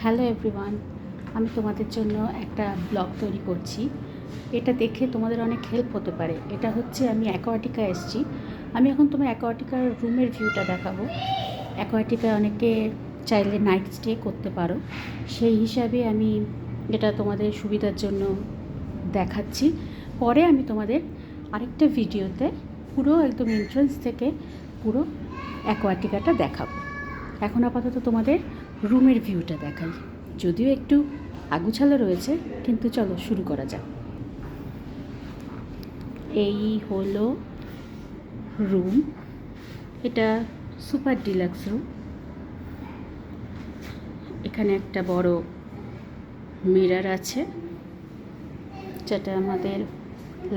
Hello everyone, আমি তোমাদের জন্য একটা ব্লগ তৈরি করছি। এটা দেখে তোমাদের অনেক হেল্প হতে পারে। এটা হচ্ছে আমি অ্যাকোয়াটিকা এসেছি। আমি এখন তোমার অ্যাকোয়াটিকার রুমের ভিউটা দেখাবো। অ্যাকোয়াটিকায় অনেকে চাইলে নাইট স্টে করতে পারো, সেই হিসাবে আমি এটা তোমাদের সুবিধার জন্য দেখাচ্ছি। পরে আমি তোমাদের আরেকটা ভিডিওতে পুরো একদম এন্ট্রান্স থেকে পুরো অ্যাকোয়াটিকাটা দেখাবো। এখন আপাতত তোমাদের রুমের ভিউটা দেখাই, যদিও একটু আগুছালো রয়েছে, কিন্তু চলো শুরু করা যাক। এই হলো রুম, এটা সুপার ডিলাক্স রুম। এখানে একটা বড় মিরর আছে, যেটা আমাদের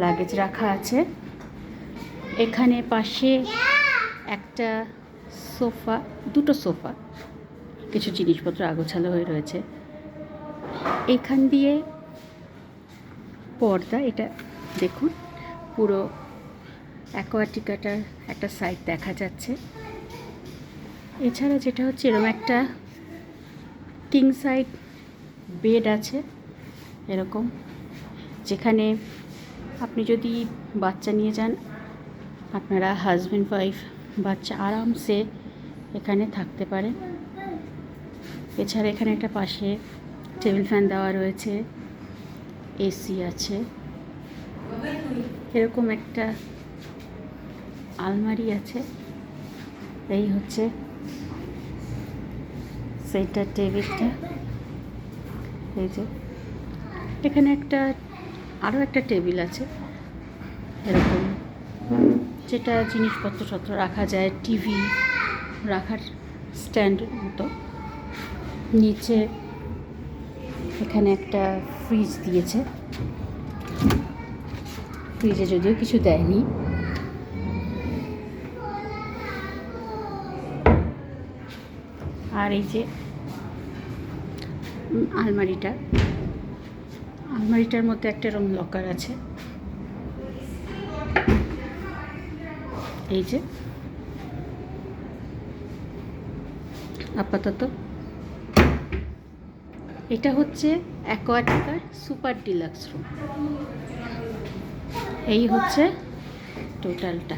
লাগেজ রাখা আছে। এখানে পাশে একটা সোফা, দুটো সোফা, কিছু জিনিসপত্র আগোছালো হয়ে রয়েছে। এখান দিয়ে পর্দা, এটা দেখুন পুরো অ্যাকোয়াটিকাটার একটা সাইড দেখা যাচ্ছে। এছাড়া যেটা হচ্ছে এরকম একটা কিং সাইড বেড আছে এরকম, যেখানে আপনি যদি বাচ্চা নিয়ে যান, আপনারা হাজব্যান্ড ওয়াইফ বাচ্চা আরামসে এখানে থাকতে পারেন। এছাড়া এখানে একটা পাশে টেবিল ফ্যান দেওয়া রয়েছে, এসি আছে, এরকম একটা আলমারি আছে। এই হচ্ছে সেন্টার টেবিলটা। এই যে এখানে আরও একটা টেবিল আছে এরকম, যেটা জিনিসপত্র রাখা যায়, টিভি রাখার স্ট্যান্ড মতো। নিচে এখানে একটা ফ্রিজ দিয়েছে, ফ্রিজে যদিও কিছু দেয়নি। আর এই যে আলমারিটার মধ্যে একটা এরকম লকার আছে। এই যে আপাতত এটা হচ্ছে অ্যাকোয়াটিকার সুপার ডিলাক্স রুম। এই হচ্ছে টোটালটা।